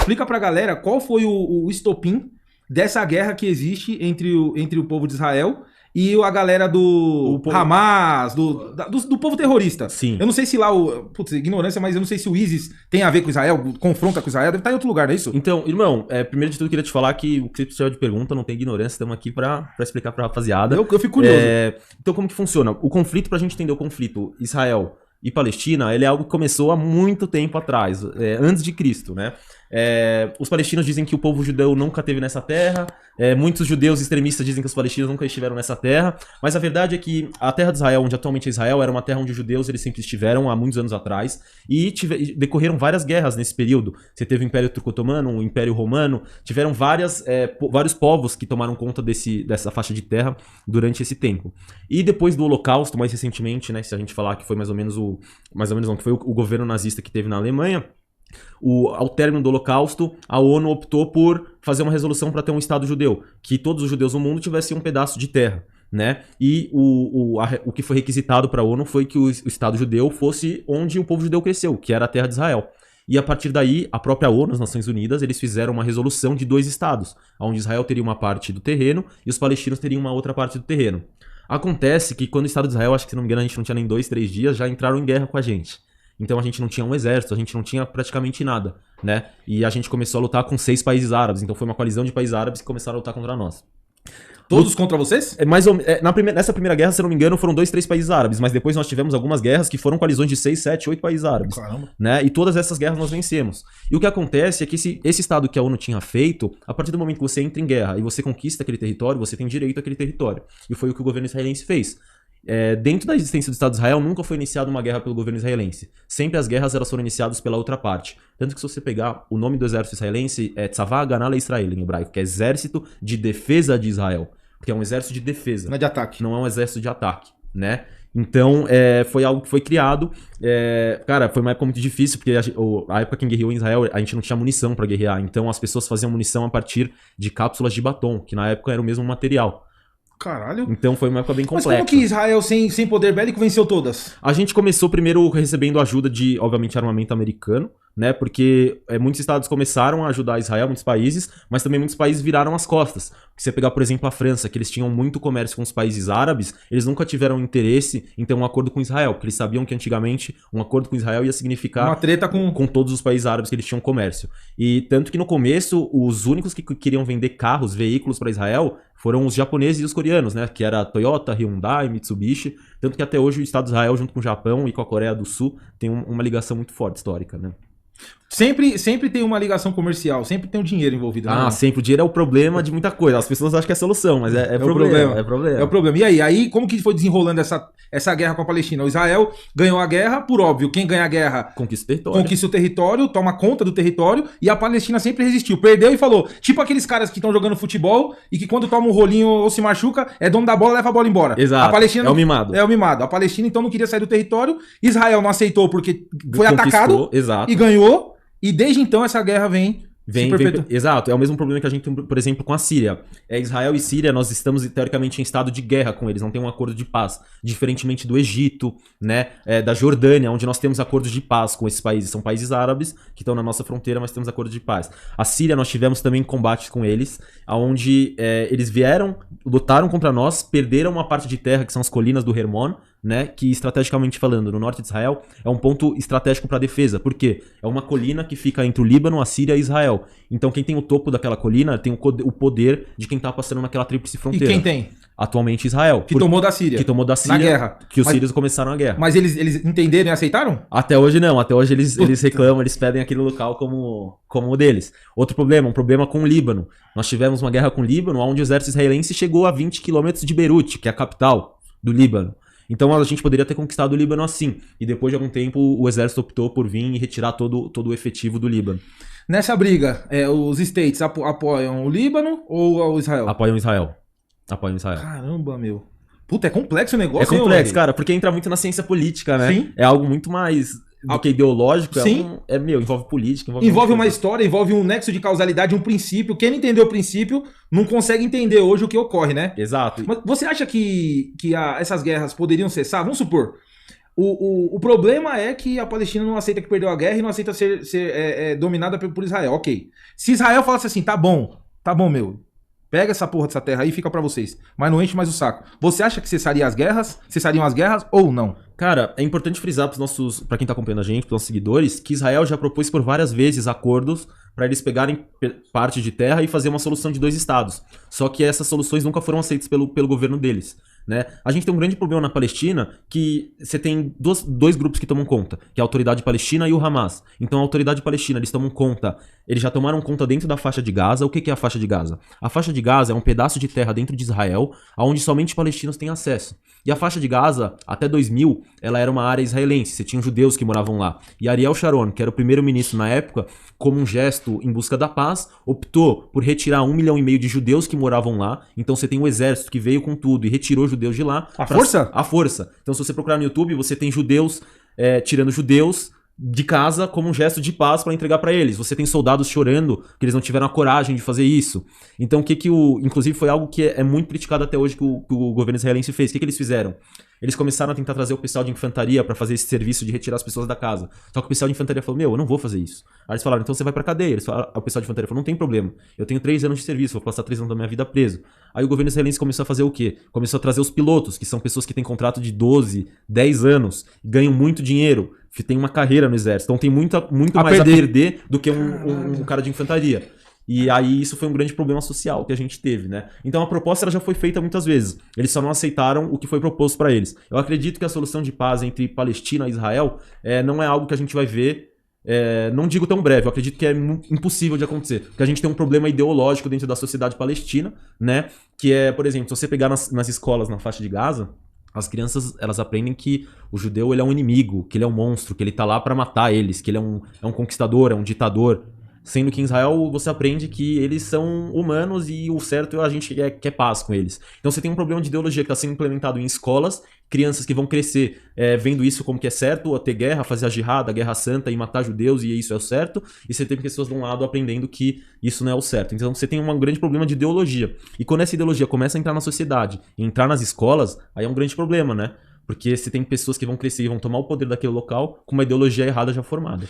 Explica pra galera qual foi o estopim dessa guerra que existe entre o povo de Israel e a galera do Hamas, do povo terrorista. Sim. Eu não sei se lá Putz, ignorância, mas eu não sei se o ISIS tem a ver com Israel, confronta com Israel, deve estar em outro lugar, não é isso? Então, irmão, primeiro de tudo eu queria te falar que o que você precisa de pergunta, não tem ignorância, estamos aqui pra explicar pra rapaziada. Eu fico curioso. Então, como que funciona? O conflito, pra gente entender o conflito Israel e Palestina, ele é algo que começou há muito tempo atrás, antes de Cristo, né? Os palestinos dizem que o povo judeu nunca esteve nessa terra, muitos judeus extremistas dizem que os palestinos nunca estiveram nessa terra, mas a verdade é que a terra de Israel, onde atualmente é Israel, era uma terra onde os judeus eles sempre estiveram há muitos anos atrás, e decorreram várias guerras nesse período. Você teve o Império Turco-Otomano, o Império Romano, tiveram vários povos que tomaram conta dessa faixa de terra durante esse tempo. E depois do Holocausto, mais recentemente, né, se a gente falar que foi que foi o governo nazista que teve na Alemanha, ao término do Holocausto, a ONU optou por fazer uma resolução para ter um Estado judeu, que todos os judeus do mundo tivessem um pedaço de terra, né? E o que foi requisitado para a ONU foi que o Estado judeu fosse onde o povo judeu cresceu, que era a terra de Israel. E a partir daí, a própria ONU, as Nações Unidas, eles fizeram uma resolução de 2 estados, onde Israel teria uma parte do terreno e os palestinos teriam uma outra parte do terreno. Acontece que quando o Estado de Israel, acho que se não me engano a gente não tinha nem 2, 3 dias, já entraram em guerra com a gente. Então a gente não tinha um exército, a gente não tinha praticamente nada, né? E a gente começou a lutar com 6 países árabes, então foi uma coalizão de países árabes que começaram a lutar contra nós. Todos contra vocês? Nessa primeira guerra, se eu não me engano, foram 2, 3 países árabes, mas depois nós tivemos algumas guerras que foram coalizões de 6, 7, 8 países árabes. Caramba. Né? E todas essas guerras nós vencemos. E o que acontece é que esse estado que a ONU tinha feito, a partir do momento que você entra em guerra e você conquista aquele território, você tem direito àquele território. E foi o que o governo israelense fez. Dentro da existência do Estado de Israel, nunca foi iniciada uma guerra pelo governo israelense. Sempre as guerras elas foram iniciadas pela outra parte. Tanto que se você pegar o nome do exército israelense, é Tzavá Haganah Israel, em hebraico, que é Exército de Defesa de Israel. Porque é um exército de defesa. Não é de ataque. Não é um exército de ataque, né? Então, foi algo que foi criado. Cara, foi uma época muito difícil, porque a época que guerreou em Israel, a gente não tinha munição pra guerrear. Então, as pessoas faziam munição a partir de cápsulas de batom, que na época era o mesmo material. Caralho. Então foi uma época bem complexa. Mas como que Israel, sem poder bélico, venceu todas? A gente começou primeiro recebendo ajuda de, obviamente, armamento americano, né? Porque muitos estados começaram a ajudar Israel, muitos países, mas também muitos países viraram as costas. Se você pegar, por exemplo, a França, que eles tinham muito comércio com os países árabes, eles nunca tiveram interesse em ter um acordo com Israel, porque eles sabiam que antigamente um acordo com Israel ia significar uma treta com todos os países árabes que eles tinham comércio. E tanto que no começo, os únicos que queriam vender carros, veículos para Israel, foram os japoneses e os coreanos, né? Que era Toyota, Hyundai, Mitsubishi. Tanto que até hoje o Estado de Israel, junto com o Japão e com a Coreia do Sul, tem uma ligação muito forte histórica, né? Sempre tem uma ligação comercial, sempre tem um dinheiro envolvido. Né? Sempre. O dinheiro é o problema de muita coisa. As pessoas acham que é a solução, mas é problema. É problema. É o problema. E aí, como que foi desenrolando essa guerra com a Palestina? O Israel ganhou a guerra, por óbvio. Quem ganha a guerra conquista o território, toma conta do território, e a Palestina sempre resistiu. Perdeu e falou. Tipo aqueles caras que estão jogando futebol e que quando toma um rolinho ou se machuca, é dono da bola, leva a bola embora. Exato. A Palestina o mimado. É o mimado. A Palestina, então, não queria sair do território. Israel não aceitou porque foi atacado exato. E ganhou. E desde então essa guerra vem exato, é o mesmo problema que a gente tem, por exemplo, com a Síria. Israel e Síria, nós estamos teoricamente em estado de guerra com eles, não tem um acordo de paz. Diferentemente do Egito, né, da Jordânia, onde nós temos acordos de paz com esses países. São países árabes que estão na nossa fronteira, mas temos acordos de paz. A Síria, nós tivemos também combates com eles, onde eles vieram, lutaram contra nós, perderam uma parte de terra, que são as colinas do Hermon, né, que estrategicamente falando, no norte de Israel, é um ponto estratégico para defesa. Por quê? É uma colina que fica entre o Líbano, a Síria e Israel. Então quem tem o topo daquela colina tem o poder de quem tá passando naquela tríplice fronteira. E quem tem? Atualmente Israel. Que tomou da Síria. Que tomou da Síria. Na guerra. Que os sírios começaram a guerra. Mas eles entenderam e aceitaram? Até hoje não. Até hoje eles reclamam, eles pedem aquele local como o deles. Outro problema, um problema com o Líbano. Nós tivemos uma guerra com o Líbano, onde o exército israelense chegou a 20 quilômetros de Beirute, que é a capital do Líbano. Então a gente poderia ter conquistado o Líbano assim. E depois de algum tempo o exército optou por vir e retirar todo o efetivo do Líbano. Nessa briga, os States apoiam o Líbano ou o Israel? Apoiam Israel. Caramba, meu. Puta, é complexo o negócio. É complexo, cara, porque entra muito na ciência política, né? Sim. É algo muito mais do que ideológico. Sim. Envolve política. Envolve uma história, envolve um nexo de causalidade, um princípio. Quem não entendeu o princípio não consegue entender hoje o que ocorre, né? Exato. Mas você acha que essas guerras poderiam cessar? Vamos supor, o problema é que a Palestina não aceita que perdeu a guerra e não aceita ser dominada por Israel. Ok. Se Israel falasse assim, tá bom, meu, pega essa porra dessa terra aí e fica pra vocês, mas não enche mais o saco. Você acha que cessariam as guerras ou não? Cara, é importante frisar pra quem tá acompanhando a gente, pros nossos seguidores, que Israel já propôs por várias vezes acordos para eles pegarem parte de terra e fazer uma solução de 2 estados. Só que essas soluções nunca foram aceitas pelo governo deles. Né? A gente tem um grande problema na Palestina que você tem dois grupos que tomam conta, que é a Autoridade Palestina e o Hamas. Então a Autoridade Palestina, eles tomam conta, eles já tomaram conta dentro da faixa de Gaza. O que é a faixa de Gaza? A faixa de Gaza é um pedaço de terra dentro de Israel, onde somente palestinos têm acesso. E a faixa de Gaza, até 2000, ela era uma área israelense, você tinha judeus que moravam lá. E Ariel Sharon, que era o primeiro-ministro na época, como um gesto em busca da paz, optou por retirar 1,5 milhão de judeus que moravam lá. Então você tem um exército que veio com tudo e retirou judeus de lá. Força? A força. Então se você procurar no YouTube, você tem judeus tirando judeus de casa como um gesto de paz para entregar para eles. Você tem soldados chorando que eles não tiveram a coragem de fazer isso. Então inclusive foi algo que é muito criticado até hoje que o governo israelense fez. O que eles fizeram? Eles começaram a tentar trazer o pessoal de infantaria para fazer esse serviço de retirar as pessoas da casa. Só que o pessoal de infantaria falou, eu não vou fazer isso. Aí eles falaram, então você vai pra cadeia. O pessoal de infantaria falou, não tem problema. Eu tenho 3 anos de serviço, vou passar 3 anos da minha vida preso. Aí o governo israelense começou a fazer o quê? Começou a trazer os pilotos, que são pessoas que têm contrato de 12, 10 anos, ganham muito dinheiro, tem uma carreira no exército. Então tem muito mais a perder do que um cara de infantaria. E aí isso foi um grande problema social que a gente teve, né? Então a proposta ela já foi feita muitas vezes. Eles só não aceitaram o que foi proposto para eles. Eu acredito que a solução de paz entre Palestina e Israel não é algo que a gente vai ver, não digo tão breve, eu acredito que é impossível de acontecer. Porque a gente tem um problema ideológico dentro da sociedade palestina, né? Que é, por exemplo, se você pegar nas escolas na faixa de Gaza, as crianças, elas aprendem que o judeu ele é um inimigo, que ele é um monstro, que ele tá lá para matar eles, que ele é um conquistador, é um ditador. Sendo que em Israel você aprende que eles são humanos e o certo é a gente quer paz com eles. Então você tem um problema de ideologia que está sendo implementado em escolas, crianças que vão crescer vendo isso como que é certo, ter guerra, fazer a jihad, a guerra santa e matar judeus e isso é o certo. E você tem pessoas de um lado aprendendo que isso não é o certo. Então você tem um grande problema de ideologia. E quando essa ideologia começa a entrar na sociedade, entrar nas escolas, aí é um grande problema, né? Porque você tem pessoas que vão crescer e vão tomar o poder daquele local com uma ideologia errada já formada.